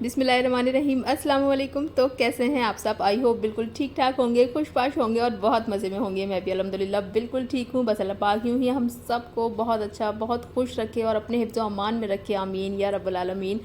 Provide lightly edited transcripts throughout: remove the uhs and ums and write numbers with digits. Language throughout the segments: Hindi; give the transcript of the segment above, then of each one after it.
बिस्मिल्लाहिर्रहमानिर्रहीम। अस्सलाम वालेकुम। तो कैसे हैं आप सब? आई होप बिल्कुल ठीक ठाक होंगे, खुशपाश होंगे और बहुत मज़े में होंगे। मैं भी अल्हम्दुलिल्लाह बिल्कुल ठीक हूँ। बस अल्लाह पाक यूँ ही हम सबको बहुत अच्छा, बहुत खुश रखे और अपने हिफ्ज़ व अमान में रखे, आमीन या रब्बल आलमीन।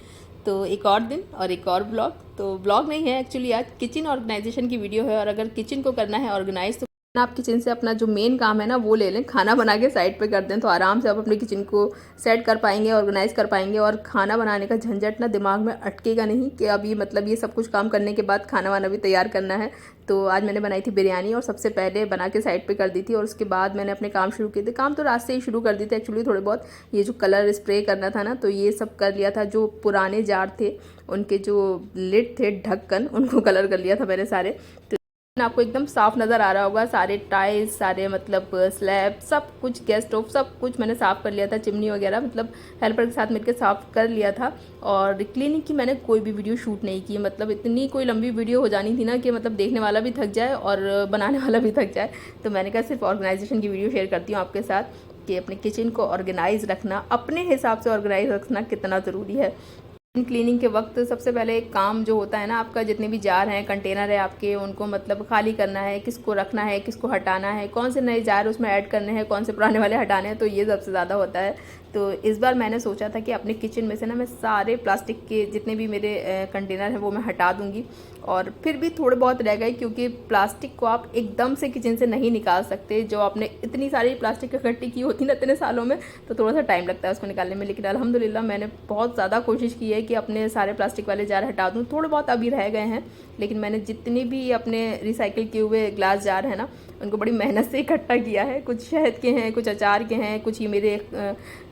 तो एक और दिन और एक और ब्लॉग, तो ब्लॉग नहीं है एक्चुअली, आज किचन ऑर्गेनाइजेशन की वीडियो है। और अगर किचन को करना है ऑर्गेनाइज तो आप किचन से अपना जो मेन काम है ना वो ले लें, खाना बना के साइड पे कर दें, तो आराम से आप अपने किचन को सेट कर पाएंगे, ऑर्गेनाइज कर पाएंगे। और खाना बनाने का झंझट ना दिमाग में अटकेगा नहीं कि अभी मतलब ये सब कुछ काम करने के बाद खाना वाना भी तैयार करना है। तो आज मैंने बनाई थी बिरयानी और सबसे पहले बना के साइड पे कर दी थी और उसके बाद मैंने अपने काम शुरू किए थे। काम तो रात से ही शुरू कर दी थी एक्चुअली, थोड़े बहुत ये जो कलर स्प्रे करना था ना, तो ये सब कर लिया था। जो पुराने जार थे उनके जो लिड थे, ढक्कन, उनको कलर कर लिया था मैंने सारे। तो आपको एकदम साफ नज़र आ रहा होगा, सारे टाइल्स, सारे मतलब स्लैब, सब कुछ, गैस स्टोव, सब कुछ मैंने साफ़ कर लिया था, चिमनी वगैरह मतलब हेल्पर के साथ मिलकर साफ़ कर लिया था। और क्लीनिंग की मैंने कोई भी वीडियो शूट नहीं की, मतलब इतनी कोई लंबी वीडियो हो जानी थी ना कि मतलब देखने वाला भी थक जाए और बनाने वाला भी थक जाए। तो मैंने कहा सिर्फ ऑर्गेनाइजेशन की वीडियो शेयर करती हूँ आपके साथ कि अपने किचन को ऑर्गेनाइज रखना, अपने हिसाब से ऑर्गेनाइज रखना कितना ज़रूरी है। क्लीनिंग के वक्त सबसे पहले एक काम जो होता है ना आपका, जितने भी जार हैं, कंटेनर है आपके, उनको मतलब खाली करना है, किसको रखना है, किसको हटाना है, कौन से नए जार उसमें ऐड करने हैं, कौन से पुराने वाले हटाने हैं, तो ये सबसे ज़्यादा होता है। तो इस बार मैंने सोचा था कि अपने किचन में से ना मैं सारे प्लास्टिक के जितने भी मेरे कंटेनर हैं वो मैं हटा दूँगी। और फिर भी थोड़े बहुत रह गए, क्योंकि प्लास्टिक को आप एकदम से किचन से नहीं निकाल सकते। जो आपने इतनी सारी प्लास्टिक इकट्ठी की होती ना इतने सालों में, तो थोड़ा सा टाइम लगता है उसको निकालने में। लेकिन अल्हम्दुलिल्लाह मैंने बहुत ज़्यादा कोशिश की है कि अपने सारे प्लास्टिक वाले जार हटा दूँ। थोड़े बहुत अभी रह गए हैं, लेकिन मैंने जितने भी अपने रिसाइकिल किए हुए ग्लास जार हैं ना, उनको बड़ी मेहनत से इकट्ठा किया है। कुछ शहद के हैं, कुछ अचार के हैं, कुछ ही मेरे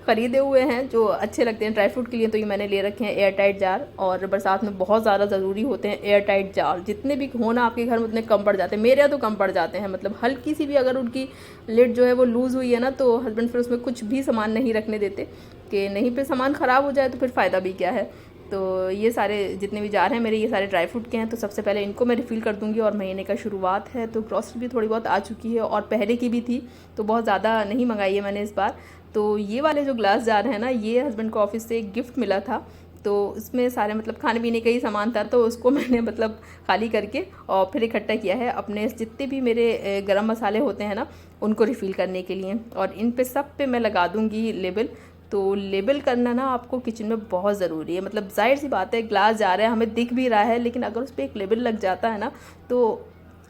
ख़रीदे हुए हैं जो अच्छे लगते हैं ड्राई फ्रूट के लिए, तो ये मैंने ले रखे हैं एयर टाइट जार। और बरसात में बहुत ज़्यादा ज़रूरी होते हैं एयर टाइट जार, जितने भी हो ना आपके घर में उतने कम पड़ जाते हैं। मेरे यहाँ तो कम पड़ जाते हैं, मतलब हल्की सी भी अगर उनकी लिड जो है वो लूज़ हुई है ना, तो हस्बैंड फिर उसमें कुछ भी सामान नहीं रखने देते कि नहीं पे सामान ख़राब हो जाए तो फिर फ़ायदा भी क्या है। तो ये सारे जितने भी जार हैं मेरे, ये सारे ड्राई फ्रूट के हैं। तो सबसे पहले इनको मैं रिफ़िल कर दूंगी। और महीने का शुरुआत है तो ग्रॉसरी भी थोड़ी बहुत आ चुकी है और पहले की भी थी, तो बहुत ज़्यादा नहीं मंगाई है मैंने इस बार। तो ये वाले जो ग्लास जार हैं ना, ये हस्बैंड को ऑफिस से एक गिफ्ट मिला था, तो इसमें सारे मतलब खाने पीने का ही सामान था, तो उसको मैंने मतलब खाली करके और फिर इकट्ठा किया है अपने जितने भी मेरे गरम मसाले होते हैं ना उनको रिफ़िल करने के लिए। और इन पे सब पे मैं लगा दूँगी लेबल। तो लेबल करना ना आपको किचन में बहुत ज़रूरी है। मतलब जाहिर सी बात है, ग्लास जा रहा है, हमें दिख भी रहा है, लेकिन अगर उस पर एक लेबल लग जाता है ना तो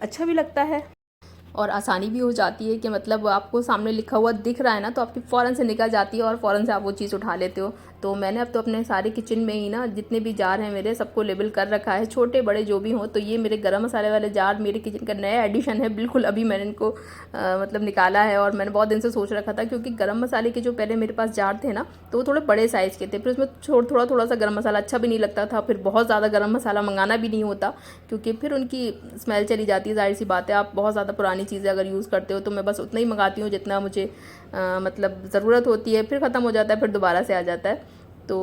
अच्छा भी लगता है और आसानी भी हो जाती है कि मतलब आपको सामने लिखा हुआ दिख रहा है ना, तो आपकी फ़ौरन से निकल जाती है और फ़ौरन से आप वो चीज़ उठा लेते हो। तो मैंने अब तो अपने सारे किचन में ही ना जितने भी जार हैं मेरे, सबको लेबल कर रखा है, छोटे बड़े जो भी हों। तो ये मेरे गरम मसाले वाले जार मेरे किचन का नया एडिशन है बिल्कुल। अभी मैंने इनको मतलब निकाला है और मैंने बहुत दिन से सोच रखा था, क्योंकि गरम मसाले के जो पहले मेरे पास जार थे ना, तो वो थोड़े बड़े साइज़ के थे, फिर उसमें थोड़ा थोड़ा सा गरम मसाला अच्छा भी नहीं लगता था, फिर बहुत ज़्यादा गरम मसाला मंगाना भी नहीं होता, क्योंकि फिर उनकी स्मेल चली जाती है। जाहिर सी बात है, आप बहुत ज़्यादा पुरानी चीज़ें अगर यूज़ करते हो, तो मैं बस उतना ही मंगाती हूँ जितना मुझे मतलब ज़रूरत होती है, फिर ख़त्म हो जाता है, फिर दोबारा से आ जाता है। तो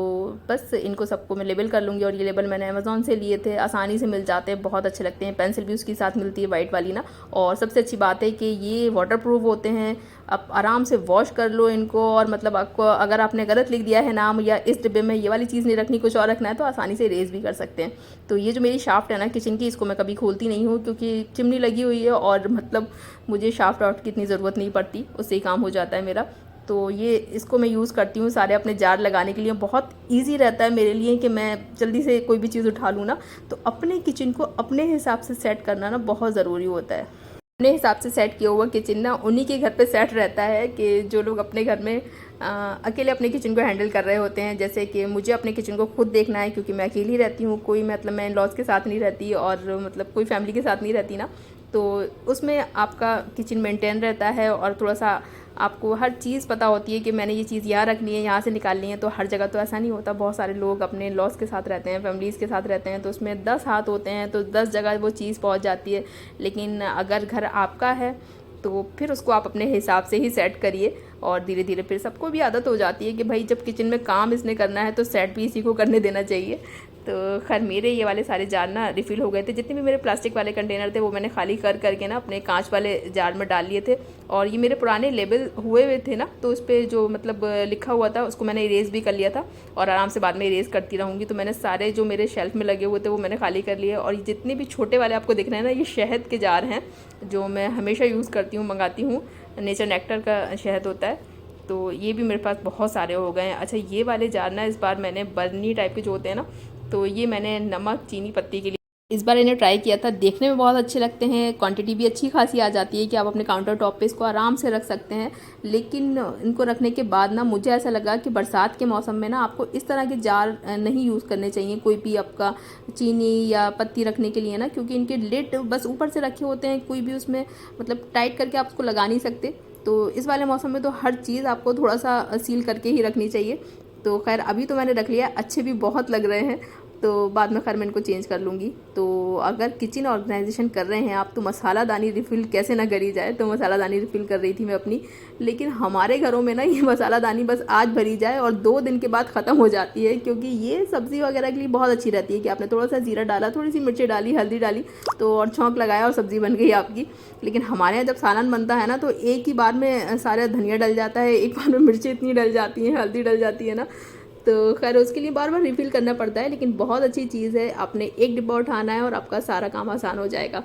बस इनको सबको मैं लेबल कर लूँगी। और ये लेबल मैंने अमेज़ॉन से लिए थे, आसानी से मिल जाते हैं, बहुत अच्छे लगते हैं। पेंसिल भी उसके साथ मिलती है वाइट वाली ना। और सबसे अच्छी बात है कि ये वाटरप्रूफ होते हैं, आप आराम से वॉश कर लो इनको। और मतलब आपको अगर आपने गलत लिख दिया है नाम, या इस डिब्बे में ये वाली चीज़ नहीं रखनी, कुछ और रखना है, तो आसानी से इरेज भी कर सकते हैं। तो ये जो मेरी शाफ्ट है ना किचन की, इसको मैं कभी खोलती नहीं हूँ, क्योंकि चिमनी लगी हुई है और मतलब मुझे शाफ्ट वाफ्ट की इतनी ज़रूरत नहीं पड़ती, उससे ही काम हो जाता है मेरा। तो ये इसको मैं यूज़ करती हूँ सारे अपने जार लगाने के लिए। बहुत इजी रहता है मेरे लिए कि मैं जल्दी से कोई भी चीज़ उठा लूँ ना। तो अपने किचन को अपने हिसाब से सेट करना ना बहुत ज़रूरी होता है। अपने हिसाब से सेट किया हुआ किचन ना उन्हीं के घर पे सेट रहता है, कि जो लोग अपने घर में अकेले अपने किचन को हैंडल कर रहे होते हैं। जैसे कि मुझे अपने किचन को खुद देखना है, क्योंकि मैं अकेली रहती हूँ, कोई मतलब मैं इन लॉज के साथ नहीं रहती और मतलब कोई फैमिली के साथ नहीं रहती ना। तो उसमें आपका किचन मेंटेन रहता है और थोड़ा सा आपको हर चीज़ पता होती है कि मैंने ये चीज़ यहाँ रखनी है, यहाँ से निकालनी है। तो हर जगह तो ऐसा नहीं होता, बहुत सारे लोग अपने लॉस के साथ रहते हैं, फैमिलीज़ के साथ रहते हैं, तो उसमें 10 हाथ होते हैं, तो 10 जगह वो चीज़ पहुँच जाती है। लेकिन अगर घर आपका है तो फिर उसको आप अपने हिसाब से ही सेट करिए। और धीरे धीरे फिर सबको भी आदत हो जाती है कि भाई जब किचन में काम इसने करना है तो सेट भी इसी को करने देना चाहिए। तो खैर मेरे ये वाले सारे जार ना रिफ़िल हो गए थे। जितने भी मेरे प्लास्टिक वाले कंटेनर थे वो मैंने खाली कर करके ना अपने कांच वाले जार में डाल लिए थे। और ये मेरे पुराने लेबल हुए थे ना, तो उस पर जो मतलब लिखा हुआ था उसको मैंने इरेज़ भी कर लिया था और आराम से बाद में इरेज़ करती रहूँगी। तो मैंने सारे जो मेरे शेल्फ़ में लगे हुए थे वो मैंने खाली कर लिए। और जितने भी छोटे वाले आपको दिख रहे हैं ना, ये शहद के जार हैं जो मैं हमेशा यूज़ करती हूँ, मंगाती हूँ। नेचर नेक्टर का शहद होता है, तो ये भी मेरे पास बहुत सारे हो गए हैं। अच्छा, ये वाले जार ना इस बार मैंने बर्नी टाइप के जो होते हैं ना, तो ये मैंने नमक चीनी पत्ती के लिए इस बार इन्हें ट्राई किया था। देखने में बहुत अच्छे लगते हैं, क्वांटिटी भी अच्छी खासी आ जाती है कि आप अपने काउंटर टॉप पे इसको आराम से रख सकते हैं। लेकिन इनको रखने के बाद ना मुझे ऐसा लगा कि बरसात के मौसम में ना आपको इस तरह के जार नहीं यूज़ करने चाहिए, कोई भी आपका चीनी या पत्ती रखने के लिए ना, क्योंकि इनके लिड बस ऊपर से रखे होते हैं, कोई भी उसमें मतलब टाइट करके आप उसको लगा नहीं सकते। तो इस वाले मौसम में तो हर चीज़ आपको थोड़ा सा सील करके ही रखनी चाहिए। तो खैर अभी तो मैंने रख लिया, अच्छे भी बहुत लग रहे हैं, तो बाद में खैर मैं इनको चेंज कर लूँगी। तो अगर किचन ऑर्गेनाइजेशन कर रहे हैं आप तो मसाला दानी रिफ़िल कैसे ना करी जाए। तो मसाला दानी रिफ़िल कर रही थी मैं अपनी, लेकिन हमारे घरों में ना ये मसाला दानी बस आज भरी जाए और 2 दिन के बाद ख़त्म हो जाती है, क्योंकि ये सब्ज़ी वगैरह के लिए बहुत अच्छी रहती है कि आपने थोड़ा सा जीरा डाला, थोड़ी सी मिर्ची डाली, हल्दी डाली तो और छौंक लगाया और सब्ज़ी बन गई आपकी। लेकिन हमारे यहाँ जब सालन बनता है ना तो एक ही बार में सारा धनिया डल जाता है, एक बार में मिर्ची इतनी डल जाती हैं, हल्दी डल जाती है ना, तो खैर उसके लिए बार बार रिफ़िल करना पड़ता है। लेकिन बहुत अच्छी चीज़ है, आपने एक डिब्बा उठाना है और आपका सारा काम आसान हो जाएगा।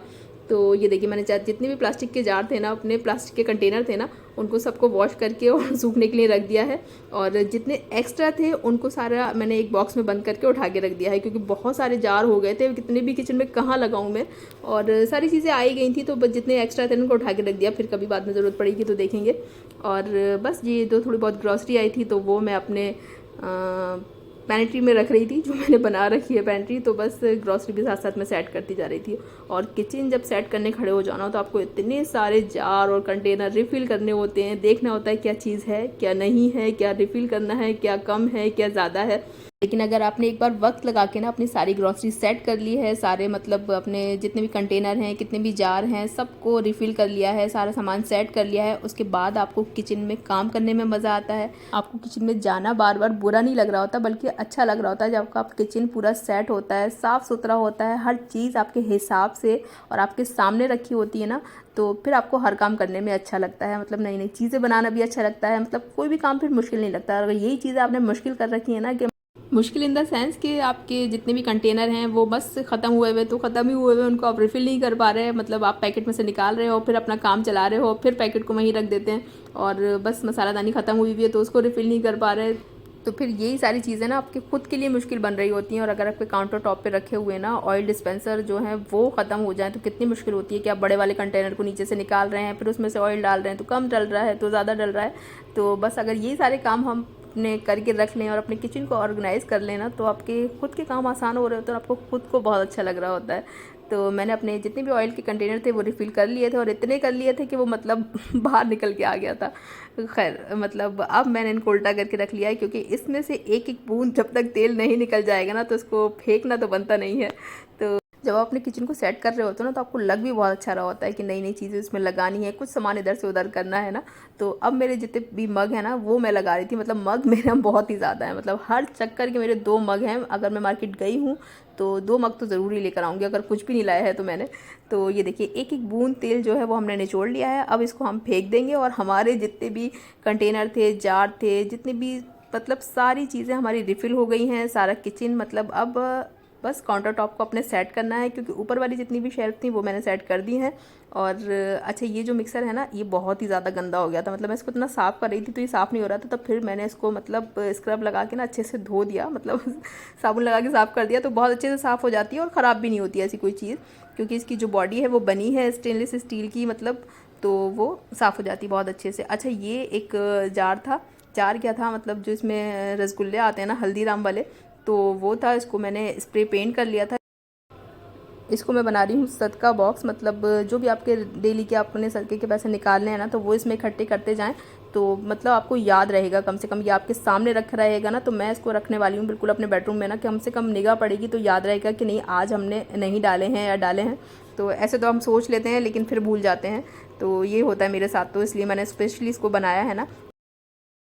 तो ये देखिए मैंने जितने भी प्लास्टिक के जार थे ना, अपने प्लास्टिक के कंटेनर थे ना, उनको सबको वॉश करके और सूखने के लिए रख दिया है। और जितने एक्स्ट्रा थे उनको सारा मैंने एक बॉक्स में बंद करके उठा के रख दिया है, क्योंकि बहुत सारे जार हो गए थे, कितने भी किचन में कहाँ लगाऊँ मैं, और सारी चीज़ें आई गई थी, तो बस जितने एक्स्ट्रा थे उनको उठा के रख दिया, फिर कभी बाद में ज़रूरत पड़ेगी तो देखेंगे। और बस ये जो थोड़ी बहुत ग्रॉसरी आई थी तो वो मैं अपने पैंट्री में रख रही थी, जो मैंने बना रखी है पैंट्री, तो बस ग्रॉसरी भी साथ साथ में सेट करती जा रही थी। और किचन जब सेट करने खड़े हो जाना तो आपको इतने सारे जार और कंटेनर रिफ़िल करने होते हैं, देखना होता है क्या चीज़ है क्या नहीं है, क्या रिफ़िल करना है, क्या कम है क्या ज़्यादा है। लेकिन अगर आपने एक बार वक्त लगा के ना अपनी सारी ग्रॉसरी सेट कर ली है, सारे मतलब अपने जितने भी कंटेनर हैं, कितने भी जार हैं, सबको रिफ़िल कर लिया है, सारा सामान सेट कर लिया है, उसके बाद आपको किचन में काम करने में मज़ा आता है। आपको किचन में जाना बार बार बुरा नहीं लग रहा होता, बल्कि अच्छा लग रहा होता है जब आपका किचन पूरा सेट होता है, साफ़ सुथरा होता है, हर चीज़ आपके हिसाब से और आपके सामने रखी होती है ना, तो फिर आपको हर काम करने में अच्छा लगता है। मतलब नई नई चीज़ें बनाना भी अच्छा लगता है, मतलब कोई भी काम फिर मुश्किल नहीं लगता। अगर यही चीज़ें आपने मुश्किल कर रखी है ना, कि मुश्किल इन द सेंस कि आपके जितने भी कंटेनर हैं वो बस ख़त्म हुए हुए, तो ख़त्म ही हुए हुए, उनको आप रिफ़िल नहीं कर पा रहे हैं। मतलब आप पैकेट में से निकाल रहे हो, फिर अपना काम चला रहे हो, फिर पैकेट को वहीं रख देते हैं, और बस मसाला दानी ख़त्म हुई हुई है तो उसको रिफ़िल नहीं कर पा रहे। तो फिर यही सारी चीज़ें ना आपके खुद के लिए मुश्किल बन रही होती हैं। और अगर आपके काउंटर टॉप पे रखे हुए ना ऑयल डिस्पेंसर जो हैं वो ख़त्म हो जाए तो कितनी मुश्किल होती है कि आप बड़े वाले कंटेनर को नीचे से निकाल रहे हैं, फिर उसमें से ऑयल डाल रहे हैं, तो कम डल रहा है तो ज़्यादा डल रहा है। तो बस अगर यही सारे काम हम अपने करके रख लें और अपने किचन को ऑर्गेनाइज़ कर लेना, तो आपके खुद के काम आसान हो रहे होते हैं और आपको खुद को बहुत अच्छा लग रहा होता है। तो मैंने अपने जितने भी ऑयल के कंटेनर थे वो रिफ़िल कर लिए थे, और इतने कर लिए थे कि वो मतलब बाहर निकल के आ गया था। खैर मतलब अब मैंने इनको उल्टा करके रख लिया है, क्योंकि इसमें से एक एक बूंद जब तक तेल नहीं निकल जाएगा ना तो इसको फेंकना तो बनता नहीं है। तो जब आप अपने किचन को सेट कर रहे होते हो ना तो आपको लग भी बहुत अच्छा रहा होता है कि नई नई चीज़ें इसमें लगानी है, कुछ सामान इधर से उधर करना है ना। तो अब मेरे जितने भी मग हैं ना वो मैं लगा रही थी, मतलब मग मेरे बहुत ही ज़्यादा है, मतलब हर चक्कर के मेरे 2 मग हैं। अगर मैं मार्केट गई हूँ तो 2 मग तो ज़रूर ही लेकर आऊँगी, अगर कुछ भी नहीं लाया है तो मैंने। तो ये देखिए एक एक बूंद तेल जो है वो हमने निचोड़ लिया है, अब इसको हम फेंक देंगे। और हमारे जितने भी कंटेनर थे, जार थे, जितने भी मतलब सारी चीज़ें हमारी रिफ़िल हो गई हैं, सारा किचन मतलब अब बस काउंटर टॉप को अपने सेट करना है, क्योंकि ऊपर वाली जितनी भी शेल्फ थी वो मैंने सेट कर दी हैं। और अच्छा ये जो मिक्सर है ना ये बहुत ही ज़्यादा गंदा हो गया था, मतलब मैं इसको इतना साफ़ कर रही थी तो ये साफ़ नहीं हो रहा था, तब फिर मैंने इसको मतलब स्क्रब लगा के ना अच्छे से धो दिया, मतलब साबुन लगा के साफ़ कर दिया, तो बहुत अच्छे से साफ़ हो जाती है और ख़राब भी नहीं होती ऐसी कोई चीज़, क्योंकि इसकी जो बॉडी है वो बनी है स्टेनलेस स्टील की, मतलब तो वो साफ़ हो जाती है बहुत अच्छे से। अच्छा ये एक जार था, जार क्या था मतलब जो इसमें रसगुल्ले आते हैं ना हल्दीराम वाले, तो वो था, इसको मैंने स्प्रे पेंट कर लिया था। इसको मैं बना रही हूँ सदका बॉक्स, मतलब जो भी आपके डेली के अपने सदके के पैसे निकालने हैं ना तो वो इसमें इकट्ठे करते जाएं, तो मतलब आपको याद रहेगा, कम से कम ये आपके सामने रखा रहेगा ना। तो मैं इसको रखने वाली हूँ बिल्कुल अपने बेडरूम में ना, कि कम से कम निगाह पड़ेगी तो याद रहेगा कि नहीं आज हमने नहीं डाले हैं या डाले हैं। तो ऐसे तो हम सोच लेते हैं लेकिन फिर भूल जाते हैं, तो ये होता है मेरे साथ, तो इसलिए मैंने स्पेशली इसको बनाया है ना।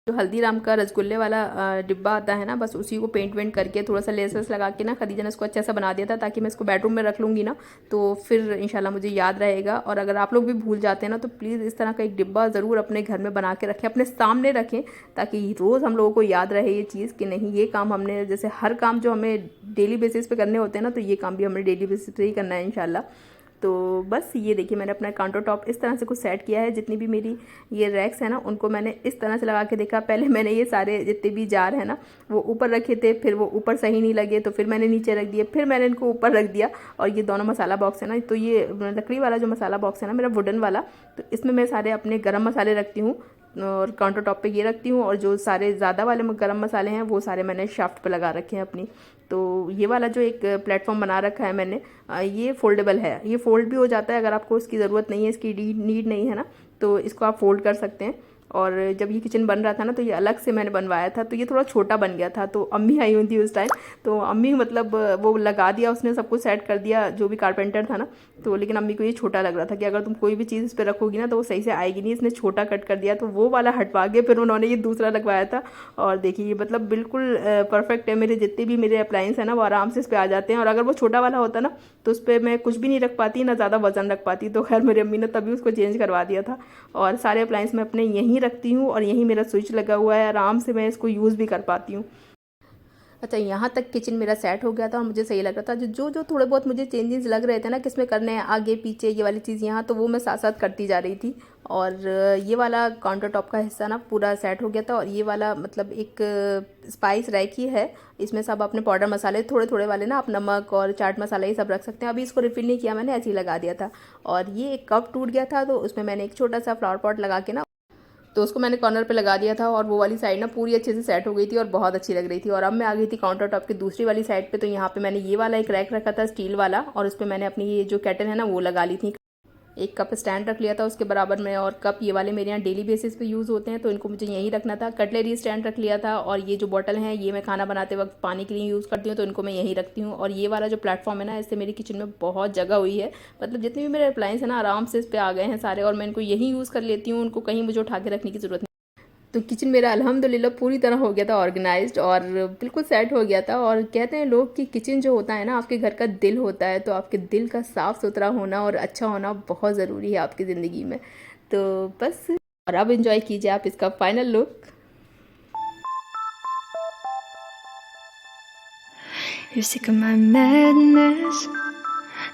जो हल्दीराम का रसगुल्ले वाला डिब्बा आता है ना, बस उसी को पेंट वेंट करके थोड़ा सा लेस लगा के ना खदीजा ने उसको अच्छा सा बना दिया था, ताकि मैं इसको बेडरूम में रख लूँगी ना तो फिर इंशाल्लाह मुझे याद रहेगा। और अगर आप लोग भी भूल जाते हैं ना तो प्लीज़ इस तरह का एक डिब्बा ज़रूर अपने घर में बना के रखें, अपने सामने रखें, ताकि रोज़ हम लोगों को याद रहे ये चीज़ कि नहीं ये काम हमने, जैसे हर काम जो हमें डेली बेसिस पे करने होते हैं ना, तो ये काम भी हमें डेली बेसिस पे ही करना है इंशाल्लाह। तो बस ये देखिए मैंने अपना काउंटर टॉप इस तरह से कुछ सेट किया है। जितनी भी मेरी ये रैक्स है ना उनको मैंने इस तरह से लगा के देखा। पहले मैंने ये सारे जितने भी जार है ना वो ऊपर रखे थे, फिर वो ऊपर सही नहीं लगे तो फिर मैंने नीचे रख दिए, फिर मैंने इनको ऊपर रख दिया। और ये दोनों मसाला बॉक्स है ना, तो ये लकड़ी वाला जो मसाला बॉक्स है ना मेरा वुडन वाला, तो इसमें मैं सारे अपने गरम मसाले रखती हूँ और काउंटर टॉप पे ये रखती हूँ। और जो सारे ज़्यादा वाले गरम मसाले हैं वो सारे मैंने शाफ्ट पे लगा रखे हैं अपनी। तो ये वाला जो एक प्लेटफॉर्म बना रखा है मैंने, ये फोल्डेबल है, ये फोल्ड भी हो जाता है। अगर आपको इसकी ज़रूरत नहीं है, इसकी नीड नहीं है ना, तो इसको आप फोल्ड कर सकते हैं। और जब ये किचन बन रहा था ना तो ये अलग से मैंने बनवाया था, तो ये थोड़ा छोटा बन गया था। तो अम्मी आई हुई थी उस टाइम, तो अम्मी मतलब वो लगा दिया, उसने सब कुछ सेट कर दिया जो भी कारपेंटर था ना। तो लेकिन अम्मी को ये छोटा लग रहा था कि अगर तुम कोई भी चीज़ इस पर रखोगी ना तो वो सही से आएगी नहीं, इसने छोटा कट कर दिया। तो वो वाला हटवा के फिर उन्होंने ये दूसरा लगवाया था। और देखिए ये मतलब बिल्कुल परफेक्ट है। मेरे जितने भी मेरे अप्लायंस हैं ना वो आराम से इस पर आ जाते हैं। और अगर वो छोटा वाला होता ना तो उस पर मैं कुछ भी नहीं रख पाती, ना ज़्यादा वजन रख पाती। तो खैर मेरी अम्मी ने तभी उसको चेंज करवा दिया था। और सारे अप्लायंस मैं अपने यहीं रखती हूँ और यहीं मेरा स्विच लगा हुआ है, आराम से मैं इसको यूज़ भी कर पाती हूँ। अच्छा, यहाँ तक किचन मेरा सेट हो गया था और मुझे सही लग रहा था। जो जो थोड़े बहुत मुझे चेंजेस लग रहे थे ना किसमें करने हैं, आगे पीछे ये वाली चीज़ यहाँ, तो वो मैं साथ साथ करती जा रही थी। और ये वाला काउंटर टॉप का हिस्सा ना पूरा सेट हो गया था। और ये वाला मतलब एक स्पाइस रैक ही है, इसमें सब अपने पाउडर मसाले थोड़े थोड़े वाले ना, आप नमक और चाट मसाला ये सब रख सकते हैं। अभी इसको रिफिल नहीं किया मैंने, ऐसे ही लगा दिया था। और ये एक कप टूट गया था तो उसमें मैंने एक छोटा सा फ्लावर पॉट लगा के ना तो उसको मैंने कॉर्नर पे लगा दिया था। और वो वाली साइड ना पूरी अच्छे से सेट हो गई थी और बहुत अच्छी लग रही थी। और अब मैं आ गई थी काउंटर टॉप की दूसरी वाली साइड पे, तो यहाँ पे मैंने ये वाला एक रैक रखा था स्टील वाला, और उस पर मैंने अपनी ये जो केटल है ना वो लगा ली थी। एक कप स्टैंड रख लिया था उसके बराबर में। और कप ये वाले मेरे यहाँ डेली बेसिस पे यूज़ होते हैं तो इनको मुझे यहीं रखना था। कटलरी स्टैंड रख लिया था। और ये जो बॉटल है ये मैं खाना बनाते वक्त पानी के लिए यूज़ करती हूँ तो इनको मैं यहीं रखती हूँ। और ये वाला जो प्लेटफॉर्म है ना, इससे मेरी किचन में बहुत जगह हुई है। मतलब जितने भी मेरे अप्लायंस हैं ना आराम से इस पर आ गए हैं सारे, और मैं इनको यहीं यूज़ कर लेती हूँ, उनको कहीं मुझे उठा के रखने की ज़रूरत नहीं। तो किचन मेरा अल्हम्दुलिल्लाह पूरी तरह हो गया था ऑर्गेनाइज्ड और बिल्कुल सेट हो गया था। और कहते हैं लोग कि किचन जो होता है ना आपके घर का दिल होता है, तो आपके दिल का साफ़ सुथरा होना और अच्छा होना बहुत ज़रूरी है आपकी ज़िंदगी में। तो बस, और अब इंजॉय कीजिए आप इसका final look. You're sick of my madness.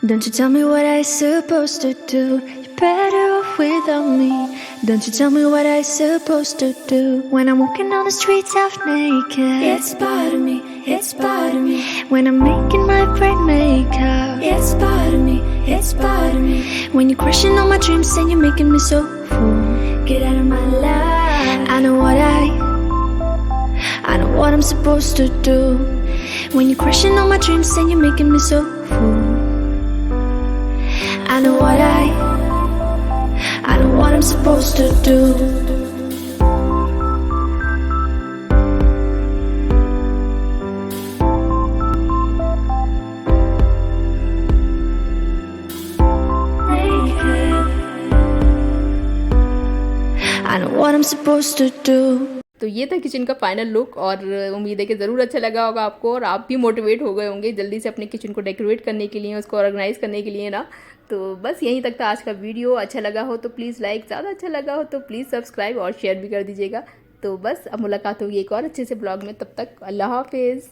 Don't you tell me what I supposed to do. You're better off without me. Don't you tell me what I supposed to do. When I'm walking on the streets half naked, it's part of me, it's part of me. When I'm making my bright makeup, it's part of me, it's part of me. When you're crushing all my dreams and you're making me so full, get out of my life. I know what I'm supposed to do. When you're crushing all my dreams and you're making me so full, I know what I'm supposed to do. I know what I'm supposed to do. तो ये था किचन का फाइनल लुक, और उम्मीद है कि ज़रूर अच्छा लगा होगा आपको और आप भी मोटिवेट हो गए होंगे जल्दी से अपने किचन को डेकोरेट करने के लिए, उसको ऑर्गेनाइज़ करने के लिए ना। तो बस यहीं तक था आज का वीडियो। अच्छा लगा हो तो प्लीज़ लाइक, ज़्यादा अच्छा लगा हो तो प्लीज़ सब्सक्राइब और शेयर भी कर दीजिएगा। तो बस अब मुलाकात होगी एक और अच्छे से ब्लॉग में, तब तक अल्लाह हाफिज़।